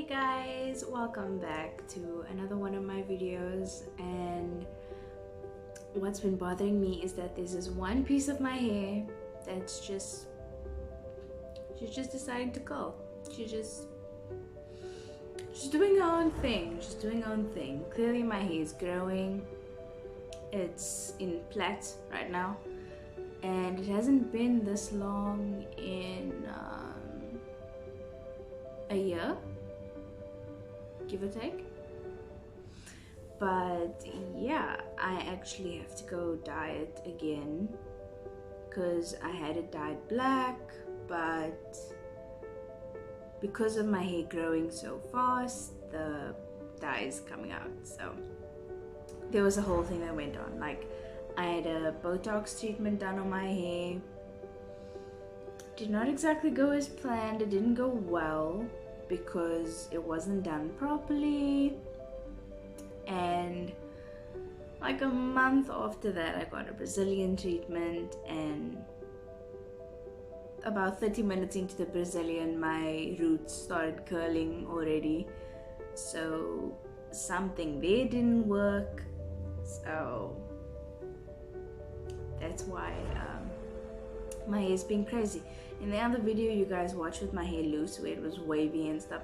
Guys, welcome back to another one of my videos. And what's been bothering me is that there's this one piece of my hair that's she's just deciding to go. She's doing her own thing. Clearly my hair is growing. It's in plaits right now, and it hasn't been this long in a year, give or take. But yeah, I actually have to go dye it again because I had it dyed black, but because of my hair growing so fast, the dye is coming out. So there was a whole thing that went on. Like, I had a Botox treatment done on my hair. Did not exactly go as planned. It didn't go well because it wasn't done properly. And like a month after that, I got a Brazilian treatment, and about 30 minutes into the Brazilian, my roots started curling already. So something there didn't work. So that's why my hair's been crazy. In the other video you guys watched with my hair loose, where it was wavy and stuff,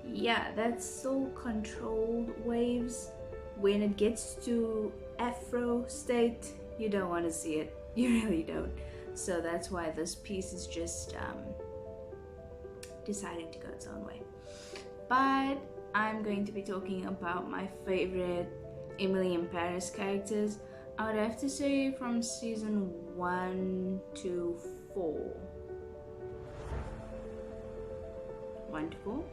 yeah, that's so controlled waves. When it gets to afro state, you don't want to see it. You really don't. So that's why this piece is just deciding to go its own way. But I'm going to be talking about my favorite Emily in Paris characters. I would have to say from season 1 to 4. 1 to 4?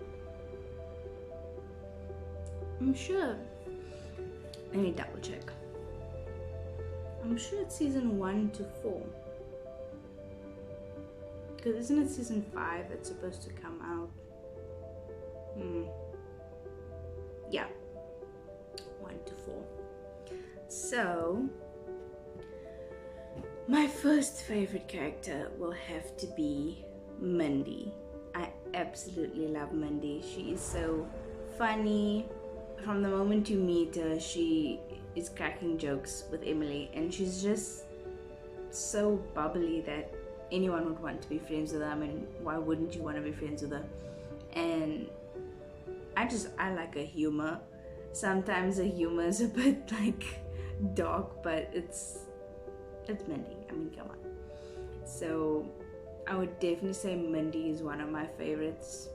I'm sure. Let me double check. I'm sure it's season 1 to 4. Because isn't it season 5 that's supposed to come out? Yeah. 1 to 4. So, my first favorite character will have to be Mindy. I absolutely love Mindy. She is so funny. From the moment you meet her, she is cracking jokes with Emily, and she's just so bubbly that anyone would want to be friends with her. I mean, why wouldn't you want to be friends with her? And I like her humor. Sometimes the humor is a bit like dark, but it's Mindy. I mean, come on. So I would definitely say Mindy is one of my favorites.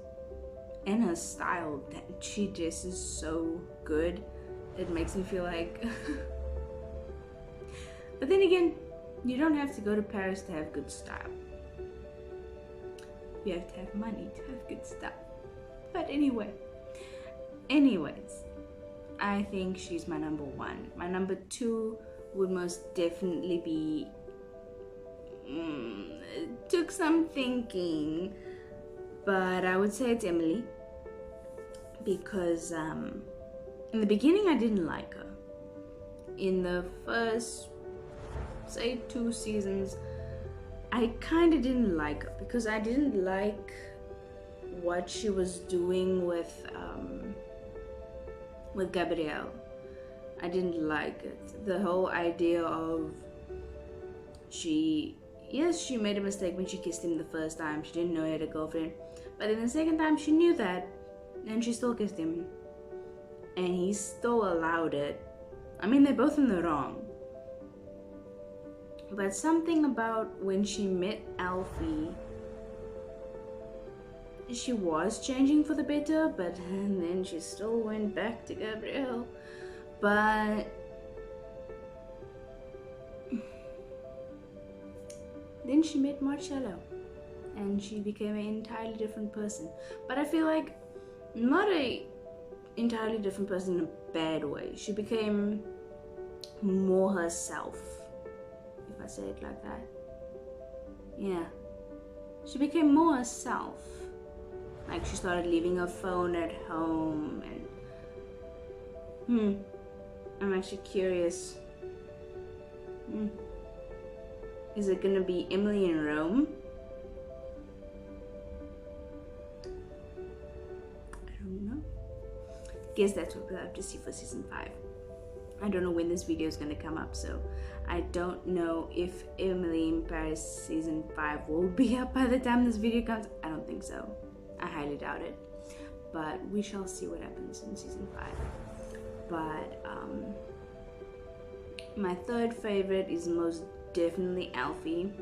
And her style, she dresses so good, it makes me feel like but then again, you don't have to go to Paris to have good style. You have to have money to have good style. But anyways, I think she's my number 1. My number 2 would most definitely be it took some thinking, but I would say it's Emily, because in the beginning I didn't like her. In the first, say, 2 seasons, I kind of didn't like her because I didn't like what she was doing with Gabrielle. I didn't like it. The whole idea of she made a mistake when she kissed him the first time. She didn't know he had a girlfriend. But then the second time she knew that, and she still kissed him. And he still allowed it. I mean, they're both in the wrong. But something about when she met Alfie, she was changing for the better, but then she still went back to Gabrielle. But then she met Marcello, and she became an entirely different person. But I feel like not a entirely different person in a bad way. She became more herself, if I say it like that. Yeah, she became more herself. Like, she started leaving her phone at home, and I'm actually curious. Is it gonna be Emily in Rome? I don't know. guess that's what we'll have to see for season 5. I don't know when this video is going to come up, so I don't know if Emily in Paris season 5 will be up by the time this video comes. I don't think so. I highly doubt it. But we shall see what happens in season 5. But my third favorite is most definitely Alfie.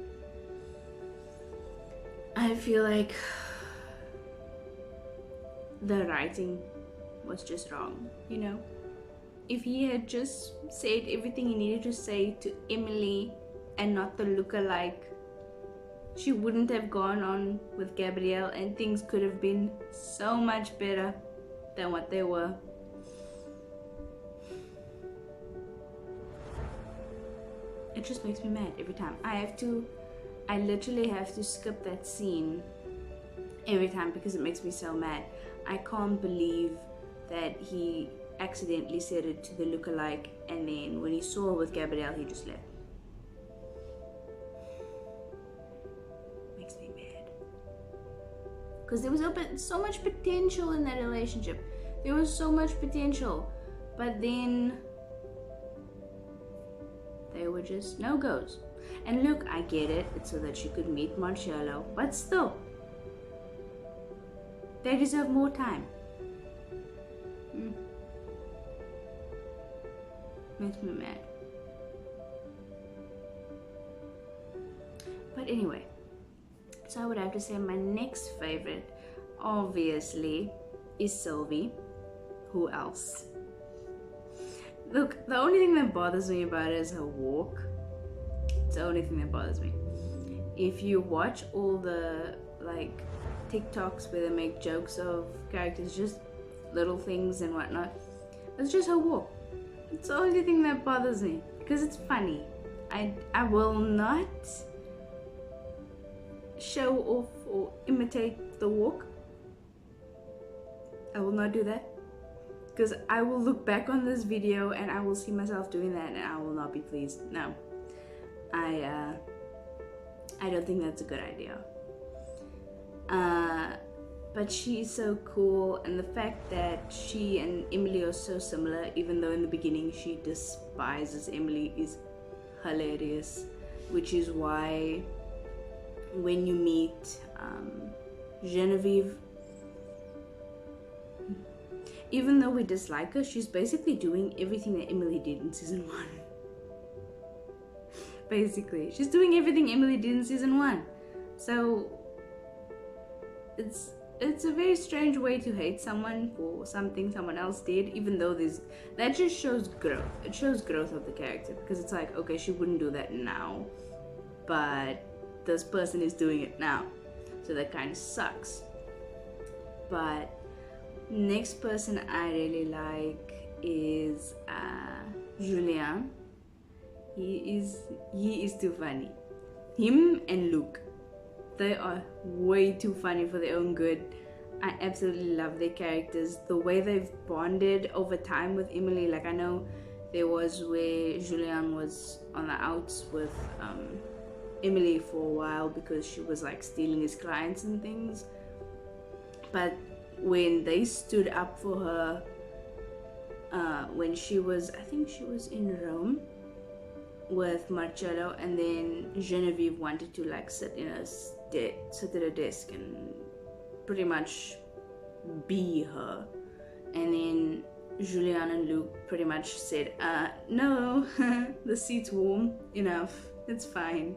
I feel like the writing was just wrong, you know? If he had just said everything he needed to say to Emily and not the lookalike, she wouldn't have gone on with Gabrielle and things could have been so much better than what they were. It just makes me mad every time. I literally have to skip that scene every time because it makes me so mad. I can't believe that he accidentally said it to the lookalike, and then when he saw her with Gabrielle, he just left. Makes me mad. Because there was so much potential in that relationship. There was so much potential. But then they were just no-goes. And look, I get it. It's so that she could meet Marcello. But still, they deserve more time. Makes me mad. But anyway, so I would have to say my next favorite, obviously, is Sylvie. Who else? Look, the only thing that bothers me about it is her walk. It's the only thing that bothers me. If you watch all the like TikToks where they make jokes of characters, just little things and whatnot, it's just her walk. It's the only thing that bothers me because it's funny. I will not show off or imitate the walk. I will not do that because I will look back on this video and I will see myself doing that and I will not be pleased. No, I don't think that's a good idea. But she's so cool, and the fact that she and Emily are so similar, even though in the beginning she despises Emily, is hilarious. Which is why when you meet Genevieve, even though we dislike her, she's basically doing everything that Emily did in season 1. Basically, she's doing everything Emily did in season 1. So it's a very strange way to hate someone for something someone else did, even though that just shows growth. It shows growth of the character, because it's like, okay, she wouldn't do that now, but this person is doing it now, so that kind of sucks. But next person I really like is Julien. He is too funny. Him and Luke, they are way too funny for their own good. I absolutely love their characters. The way they've bonded over time with Emily. Like, I know there was where Julien was on the outs with Emily for a while because she was like stealing his clients and things. But when they stood up for her, when she was, I think she was in Rome with Marcello, and then Genevieve wanted to like sit at a desk and pretty much be her, and then Julien and Luke pretty much said, no, the seat's warm enough, it's fine,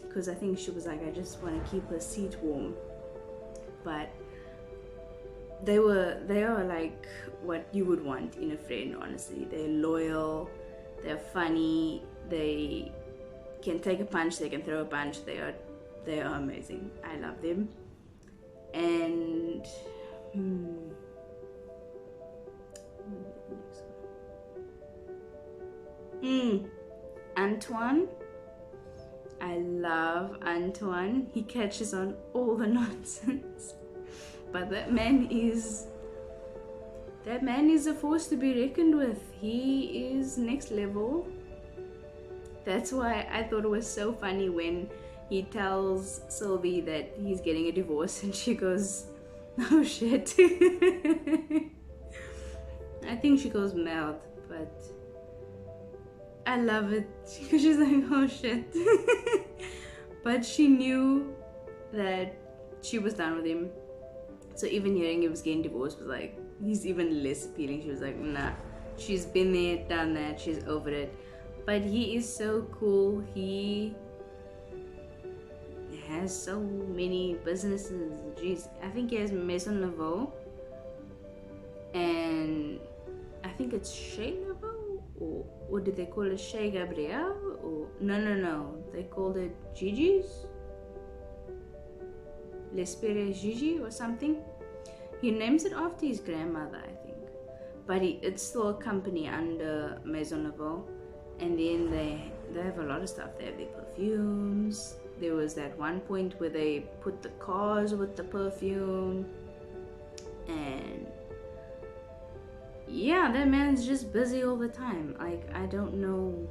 because I think she was like, I just want to keep her seat warm. But they are like what you would want in a friend, honestly. They're loyal, they're funny, they can take a punch, they can throw a punch, they are amazing. I love them. And Antoine. I love Antoine. He catches on all the nonsense. But that man is a force to be reckoned with. He is next level. That's why I thought it was so funny when he tells Sylvie that he's getting a divorce and she goes, oh shit. I think she goes mouth, but I love it because she's like, oh shit. But she knew that she was done with him. So even hearing he was getting divorced was like, he's even less appealing. She was like, nah, she's been there, done that, she's over it. But he is so cool. He has so many businesses. Jeez, I think he has Maison Laveau, and I think it's Chez Laveau, or did they call it Chez Gabriel? Or no, they called it Gigi's, L'Espere Gigi or something. He names it after his grandmother, I think. But it's still a company under Maison Laveau. And then they have a lot of stuff. They have their perfumes. There was that one point where they put the cars with the perfume. And yeah, that man's just busy all the time. Like, I don't know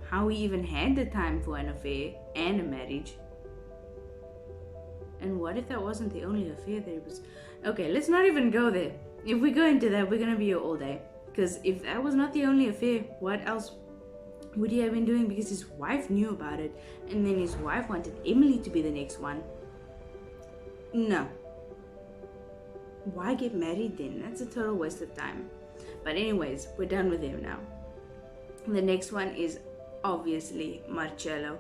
how he even had the time for an affair and a marriage. And what if that wasn't the only affair that he was... Okay, let's not even go there. If we go into that, we're gonna be here all day. Because if that was not the only affair, what else would he have been doing? Because his wife knew about it, and then his wife wanted Emily to be the next one. No. Why get married then? That's a total waste of time. But anyways, we're done with him now. The next one is obviously Marcello.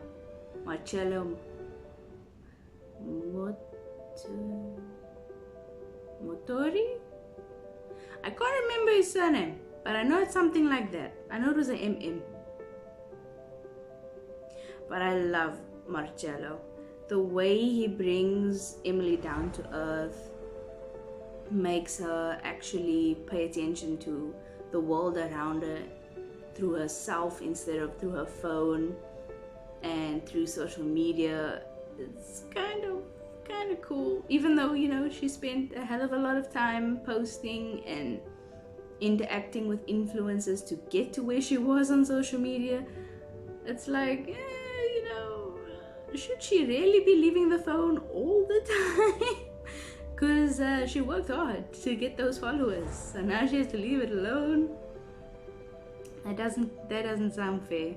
Marcello Motori? I can't remember his surname, but I know it's something like that. I know it was an MM. But I love Marcello. The way he brings Emily down to earth makes her actually pay attention to the world around her through herself instead of through her phone and through social media. It's kind of cool, even though, you know, she spent a hell of a lot of time posting and interacting with influencers to get to where she was on social media. It's like, you know, should she really be leaving the phone all the time? Because she worked hard to get those followers, so now she has to leave it alone. That doesn't sound fair.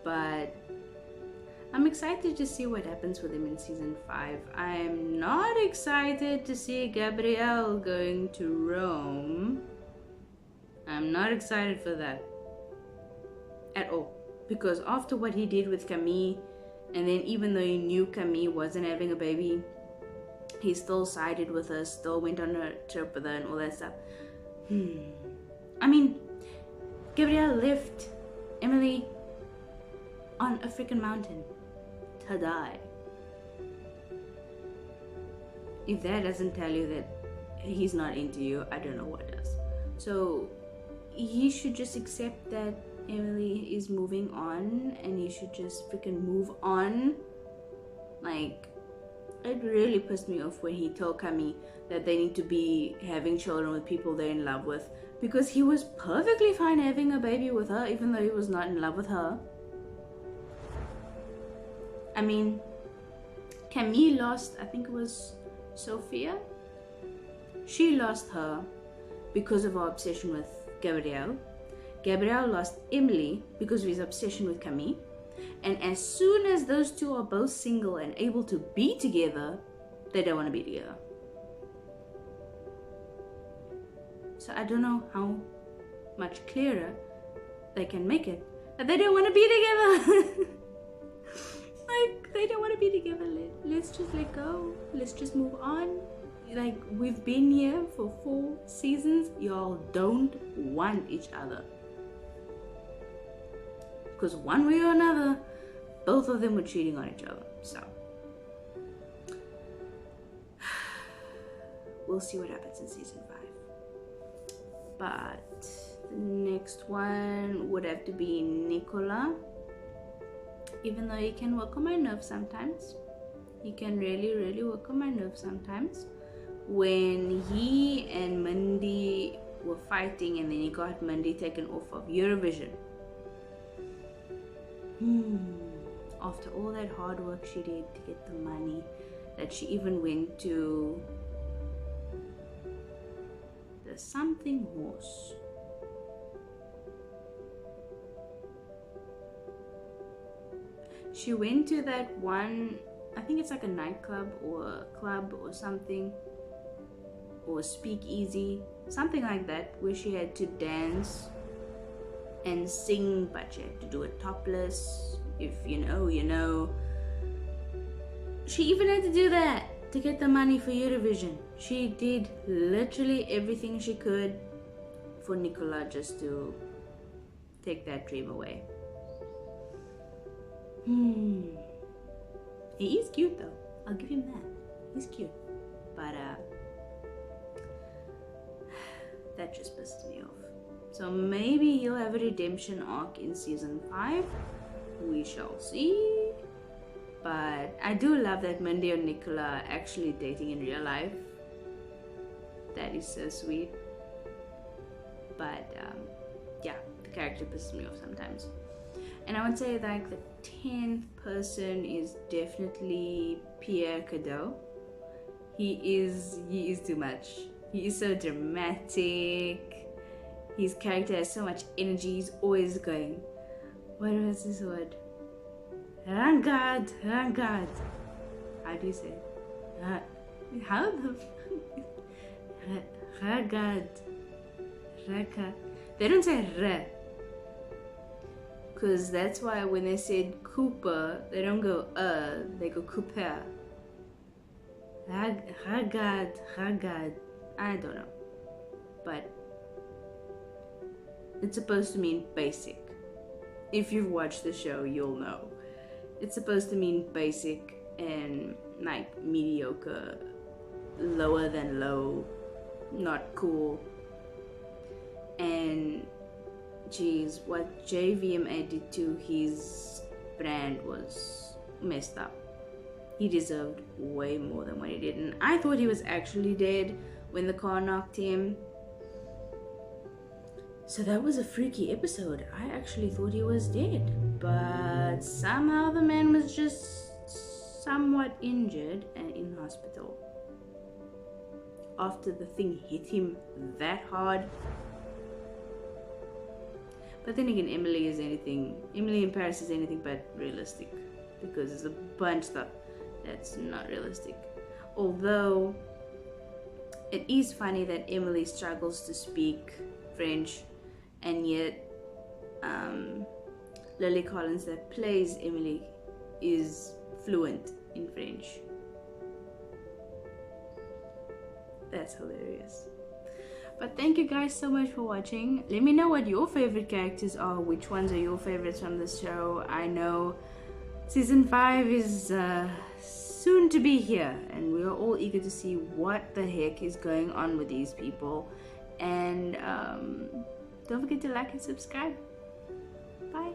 But I'm excited to see what happens with him in season 5. I'm not excited to see Gabrielle going to Rome. I'm not excited for that at all. Because after what he did with Camille, and then even though he knew Camille wasn't having a baby, he still sided with her, still went on a trip with her and all that stuff. I mean, Gabrielle left Emily on a freaking mountain to die. If that doesn't tell you that he's not into you, I don't know what does. So he should just accept that Emily is moving on, and he should just freaking move on. Like, it really pissed me off when he told Camille that they need to be having children with people they're in love with, because he was perfectly fine having a baby with her even though he was not in love with her. I mean, Camille lost, I think it was Sophia. She lost her because of her obsession with Gabrielle. Gabrielle lost Emily because of his obsession with Camille. And as soon as those two are both single and able to be together, they don't want to be together. So I don't know how much clearer they can make it that they don't want to be together. Like, they don't want to be together. Let's just let go. Let's just move on. Like, we've been here for 4 seasons. Y'all don't want each other. Because one way or another, both of them were cheating on each other. So we'll see what happens in season 5. But the next one would have to be Nicola. Even though he can work on my nerves sometimes. He can really work on my nerves sometimes. When he and Mindy were fighting and then he got Mindy taken off of Eurovision. After all that hard work she did to get the money, that she even went to the the something horse. She went to that one, I think it's like a nightclub or a club or something, or a speakeasy, something like that, where she had to dance and sing, but she had to do it topless. If you know, you know. She even had to do that to get the money for Eurovision. She did literally everything she could for Nicola just to take that dream away. He is cute though. I'll give him that. He's cute. But that just pisses me off. So maybe he'll have a redemption arc in season 5. We shall see. But I do love that Mindy and Nicola are actually dating in real life. That is so sweet. But yeah, the character pisses me off sometimes. And I would say like the 10th person is definitely Pierre Cadeau. He is too much. He is so dramatic. His character has so much energy. He's always going, what was this word? Rangad. How do you say it? How the Ragad. Raka. They don't say re. Because that's why when they said Cooper, they don't go they go Cooper. Ragad. I don't know. But it's supposed to mean basic. If you've watched the show, you'll know. It's supposed to mean basic and like mediocre, lower than low, not cool. And geez, what JVMA did to his brand was messed up. He deserved way more than what he did. And I thought he was actually dead when the car knocked him. So that was a freaky episode. I actually thought he was dead. But somehow the man was just somewhat injured and in hospital. After the thing hit him that hard. But then again, Emily in Paris is anything but realistic. Because there's a bunch of stuff that's not realistic. Although, it is funny that Emily struggles to speak French, and yet Lily Collins, that plays Emily, is fluent in French. That's hilarious. But thank you guys so much for watching. Let me know what your favorite characters are. Which ones are your favorites from the show? I know season 5 is soon to be here, and we are all eager to see what the heck is going on with these people. And don't forget to like and subscribe. Bye.